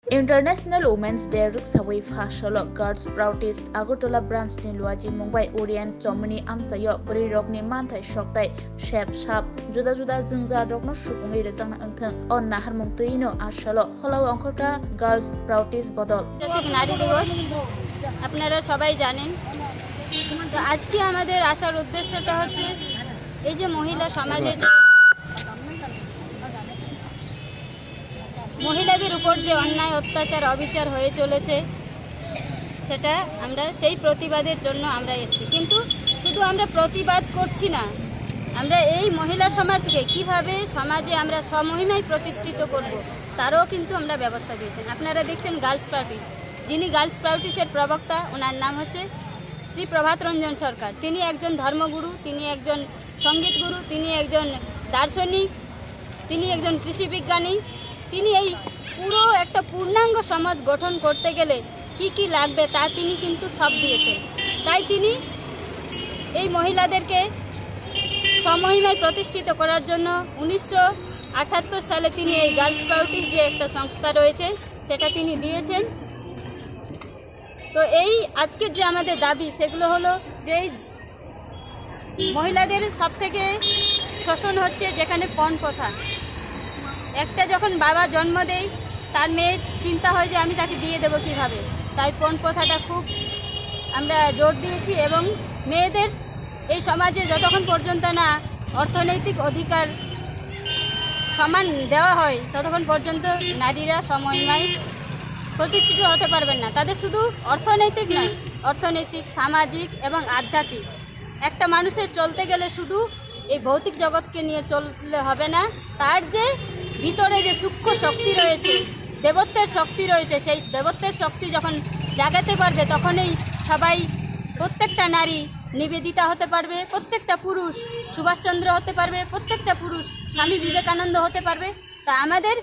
International Women's Day Ruksawi Fasholo Girls Proudest Agartala Branch ni Luaji Mumbai Orient Chomini Amsayo Buri Rokni Manthai Shoktai Shep Shap Juda Juda Zingza Rokno Shukungi Rezang Angthang On Nahar Mungtuino Ashalo Kholaw Angkorka Girls Proudest Bodol নারী দিবস আপনারা সবাই জানেন। তো আজকে আমাদের আসার উদ্দেশ্যটা হচ্ছে এই যে মহিলা সমাজে মহিলাদের উপর যে অন্যায় অত্যাচার অবিচার হয়ে চলেছে সেটা আমরা সেই প্রতিবাদের জন্য আমরা এসেছি। কিন্তু শুধু আমরা প্রতিবাদ করছি না, আমরা এই মহিলা সমাজকে কিভাবে সমাজে আমরা সমহিমায় প্রতিষ্ঠিত করব তারও কিন্তু আমরা ব্যবস্থা দিয়েছেন। আপনারা দেখছেন গার্লস পার্টি, যিনি গার্লস পার্টিসের প্রবক্তা ওনার নাম হচ্ছে শ্রী প্রভাত রঞ্জন সরকার। তিনি একজন ধর্মগুরু, তিনি একজন সঙ্গীত গুরু, তিনি একজন দার্শনিক, তিনি একজন কৃষি বিজ্ঞানী। তিনি এই পুরো একটা পূর্ণাঙ্গ সমাজ গঠন করতে গেলে কি কি লাগবে তা তিনি কিন্তু সব দিয়েছেন। তাই তিনি এই মহিলাদেরকে সমহিমায় প্রতিষ্ঠিত করার জন্য 1978 সালে তিনি এই গার্লস পার্টি যে একটা সংস্থা রয়েছে সেটা তিনি দিয়েছেন। তো এই আজকের যে আমাদের দাবি সেগুলো হলো যে মহিলাদের সবথেকে শোষণ হচ্ছে যেখানে পণ প্রথা। একটা যখন বাবা জন্ম দেয় তার মেয়ের চিন্তা হয় যে আমি তাকে বিয়ে দেবো কিভাবে, তাই পণ প্রথাটা খুব আমরা জোর দিয়েছি। এবং মেয়েদের এই সমাজে যতক্ষণ পর্যন্ত না অর্থনৈতিক অধিকার সমান দেওয়া হয় ততক্ষণ পর্যন্ত নারীরা সমহিমায় প্রতিষ্ঠিত হতে পারবেন না। তাদের শুধু অর্থনৈতিক নয়, অর্থনৈতিক, সামাজিক এবং আধ্যাত্মিক। একটা মানুষের চলতে গেলে শুধু এই ভৌতিক জগৎকে নিয়ে চললে হবে না, তার যে ভিতরে যে সূক্ষ্ম শক্তি রয়েছে, দেবত্বের শক্তি রয়েছে, সেই দেবত্বের শক্তি যখন জাগাতে পারবে তখনই সবাই, প্রত্যেকটা নারী নিবেদিতা হতে পারবে, প্রত্যেকটা পুরুষ সুভাষচন্দ্র হতে পারবে, প্রত্যেকটা পুরুষ স্বামী বিবেকানন্দ হতে পারবে। তা আমাদের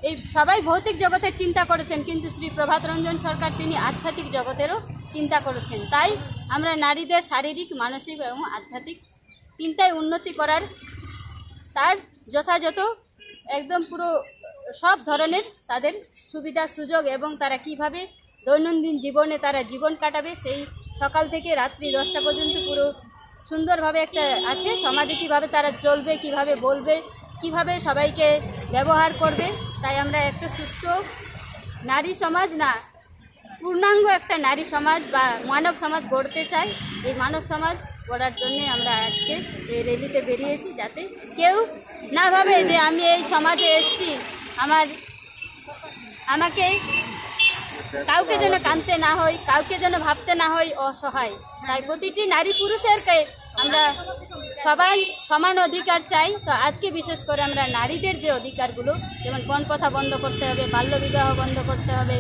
এই সবাই ভৌতিক জগতের চিন্তা করেছেন, কিন্তু শ্রী প্রভাত রঞ্জন সরকার তিনি আধ্যাত্মিক জগতেরও চিন্তা করেছেন। তাই আমরা নারীদের শারীরিক, মানসিক এবং আধ্যাত্মিক তিনটাই উন্নতি করার, তার যথাযথ একদম পুরো সব ধরনের তাদের সুবিধা সুযোগ এবং তারা কিভাবে দৈনন্দিন জীবনে তারা জীবন কাটাবে, সেই সকাল থেকে রাত্রি 10টা পর্যন্ত পুরো সুন্দরভাবে একটা আছে। সমাজে কিভাবে তারা চলবে, কিভাবে বলবে, কিভাবে সবাইকে ব্যবহার করবে। তাই আমরা একটা সুস্থ নারী সমাজ না, পূর্ণাঙ্গ একটা নারী সমাজ বা মানব সমাজ গড়তে চাই। এই মানব সমাজ গড়ার জন্যে আমরা আজকে এই র্যালিতে বেরিয়েছি, যাতে কেউ না ভাবে যে আমি এই সমাজে এসেছি, আমাকে কাউকে যেন কাঁদতে না হয়, কাউকে যেন ভাবতে না হয় অসহায়। তাই প্রতিটি নারী পুরুষেরকে আমরা সবাই সমান অধিকার চাই। তো আজকে বিশেষ করে আমরা নারীদের যে অধিকারগুলো, যেমন পণ প্রথা বন্ধ করতে হবে, বাল্যবিবাহ বন্ধ করতে হবে,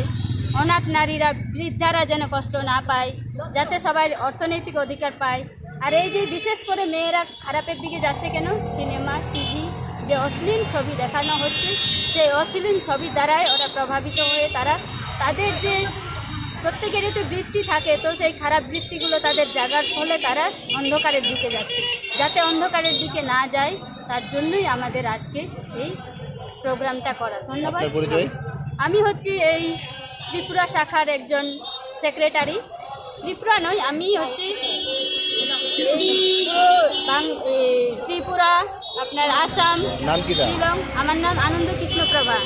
অনাথ নারীরা, বৃদ্ধারা যেন কষ্ট না পায়, যাতে সবাই অর্থনৈতিক অধিকার পায়। আর এই যে বিশেষ করে মেয়েরা খারাপের দিকে যাচ্ছে কেন, সিনেমা, টিভি যে অশ্লীল ছবি দেখানো হচ্ছে, সেই অশ্লীল ছবির দ্বারাই ওরা প্রভাবিত হয়ে তাদের যে প্রত্যেকেরই তো বৃত্তি থাকে, তো সেই খারাপ বৃত্তিগুলো তাদের জাগার ফলে তারা অন্ধকারের দিকে যাচ্ছে। যাতে অন্ধকারের দিকে না যায় তার জন্যই আমাদের আজকে এই প্রোগ্রামটা করা। ধন্যবাদ। আমি হচ্ছি এই ত্রিপুরা শাখার একজন সেক্রেটারি। ত্রিপুরা নয়, আমি হচ্ছি ত্রিপুরা, আপনার আসাম, শিলং। আমার নাম আনন্দ কৃষ্ণ প্রভা।